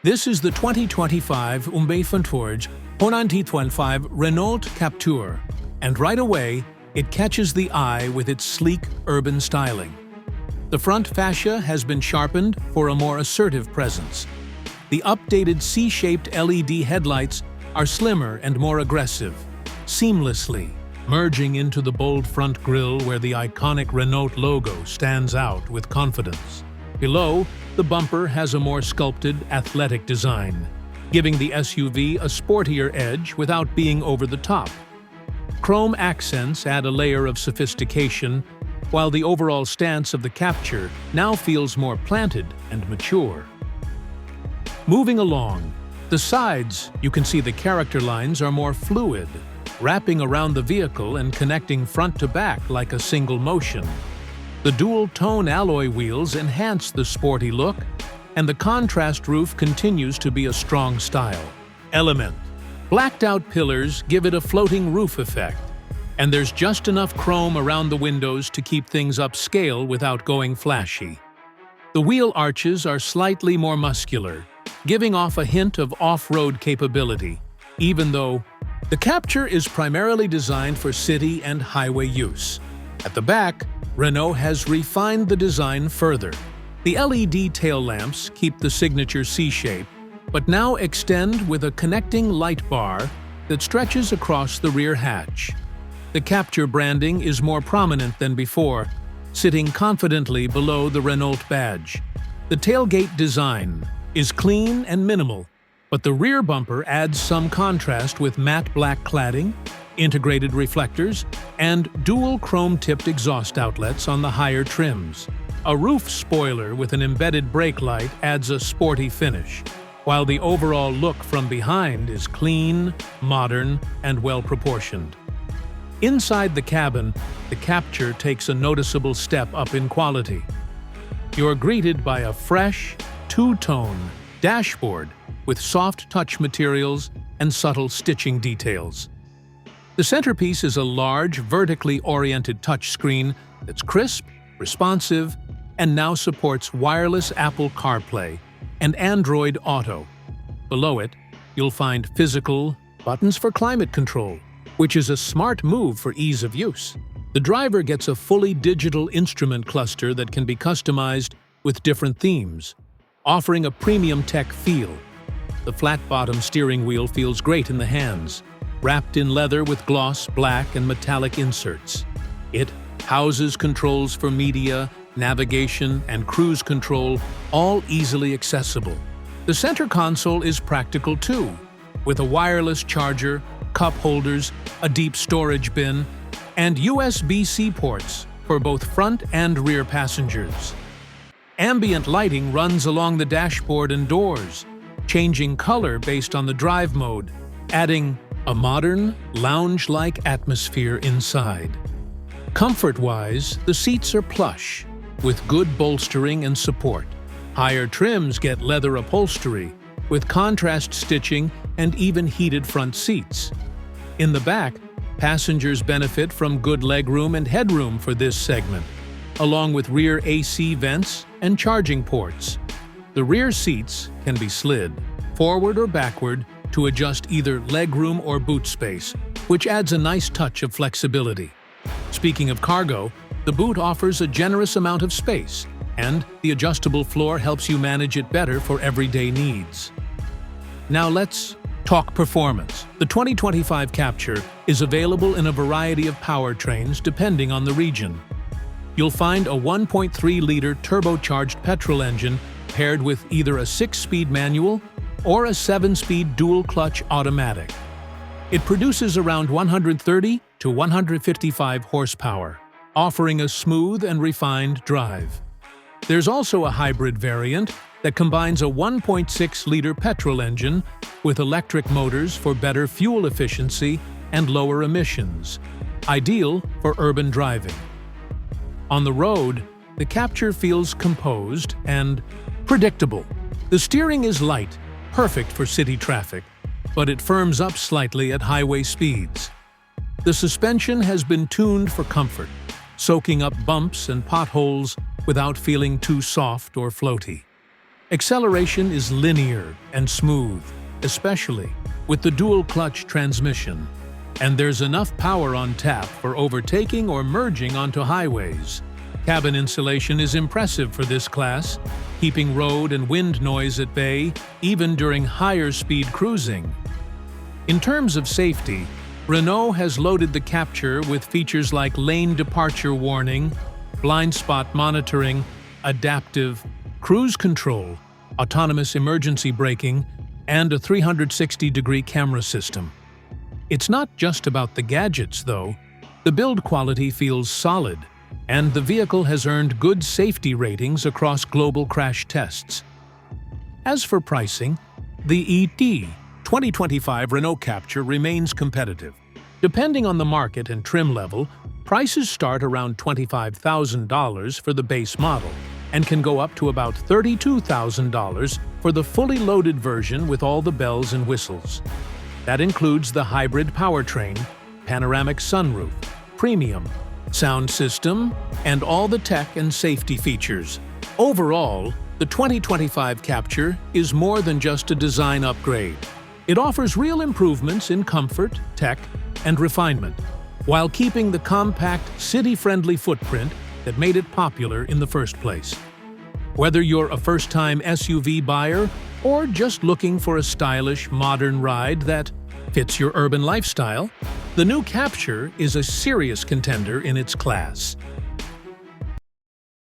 This is the 2025 Umweltverantwortung 2025 Renault Captur, and right away, it catches the eye with its sleek urban styling. The front fascia has been sharpened for a more assertive presence. The updated C-shaped LED headlights are slimmer and more aggressive, seamlessly merging into the bold front grille where the iconic Renault logo stands out with confidence. Below, the bumper has a more sculpted, athletic design, giving the SUV a sportier edge without being over the top. Chrome accents add a layer of sophistication, while the overall stance of the Captur now feels more planted and mature. Moving along, the sides, you can see the character lines are more fluid, wrapping around the vehicle and connecting front to back like a single motion. The dual-tone alloy wheels enhance the sporty look, and the contrast roof continues to be a strong style element. Blacked-out pillars give it a floating roof effect, and there's just enough chrome around the windows to keep things upscale without going flashy. The wheel arches are slightly more muscular, giving off a hint of off-road capability, even though the Captur is primarily designed for city and highway use. At the back, Renault has refined the design further. The LED tail lamps keep the signature C-shape, but now extend with a connecting light bar that stretches across the rear hatch. The Captur branding is more prominent than before, sitting confidently below the Renault badge. The tailgate design is clean and minimal, but the rear bumper adds some contrast with matte black cladding, integrated reflectors, and dual chrome-tipped exhaust outlets on the higher trims. A roof spoiler with an embedded brake light adds a sporty finish, while the overall look from behind is clean, modern, and well-proportioned. Inside the cabin, the Captur takes a noticeable step up in quality. You're greeted by a fresh, two-tone dashboard with soft touch materials and subtle stitching details. The centerpiece is a large, vertically oriented touchscreen that's crisp, responsive, and now supports wireless Apple CarPlay and Android Auto. Below it, you'll find physical buttons for climate control, which is a smart move for ease of use. The driver gets a fully digital instrument cluster that can be customized with different themes, offering a premium tech feel. The flat-bottom steering wheel feels great in the hands, wrapped in leather with gloss black and metallic inserts. It houses controls for media, navigation, and cruise control, all easily accessible. The center console is practical too, with a wireless charger, cup holders, a deep storage bin, and USB-C ports for both front and rear passengers. Ambient lighting runs along the dashboard and doors, changing color based on the drive mode, adding a modern, lounge-like atmosphere inside. Comfort-wise, the seats are plush, with good bolstering and support. Higher trims get leather upholstery, with contrast stitching and even heated front seats. In the back, passengers benefit from good legroom and headroom for this segment, along with rear AC vents and charging ports. The rear seats can be slid, forward or backward, to adjust either legroom or boot space, which adds a nice touch of flexibility. Speaking of cargo, the boot offers a generous amount of space, and the adjustable floor helps you manage it better for everyday needs. Now let's talk performance. The 2025 Captur is available in a variety of powertrains depending on the region. You'll find a 1.3-liter turbocharged petrol engine paired with either a 6-speed manual or a 7-speed dual-clutch automatic. It produces around 130 to 155 horsepower, offering a smooth and refined drive. There's also a hybrid variant that combines a 1.6-liter petrol engine with electric motors for better fuel efficiency and lower emissions, ideal for urban driving. On the road, the Captur feels composed and predictable. The steering is light, perfect for city traffic, but it firms up slightly at highway speeds. The suspension has been tuned for comfort, soaking up bumps and potholes without feeling too soft or floaty. Acceleration is linear and smooth, especially with the dual-clutch transmission. And there's enough power on tap for overtaking or merging onto highways. Cabin insulation is impressive for this class, keeping road and wind noise at bay even during higher-speed cruising. In terms of safety, Renault has loaded the Captur with features like lane departure warning, blind spot monitoring, adaptive cruise control, autonomous emergency braking, and a 360-degree camera system. It's not just about the gadgets, though. The build quality feels solid, and the vehicle has earned good safety ratings across global crash tests. As for pricing, the ET 2025 Renault Captur remains competitive. Depending on the market and trim level, prices start around $25,000 for the base model and can go up to about $32,000 for the fully loaded version with all the bells and whistles. That includes the hybrid powertrain, panoramic sunroof, premium sound system, and all the tech and safety features. Overall, the 2025 Captur is more than just a design upgrade. It offers real improvements in comfort, tech, and refinement, while keeping the compact, city-friendly footprint that made it popular in the first place. Whether you're a first-time SUV buyer or just looking for a stylish, modern ride that fits your urban lifestyle, the new Captur is a serious contender in its class.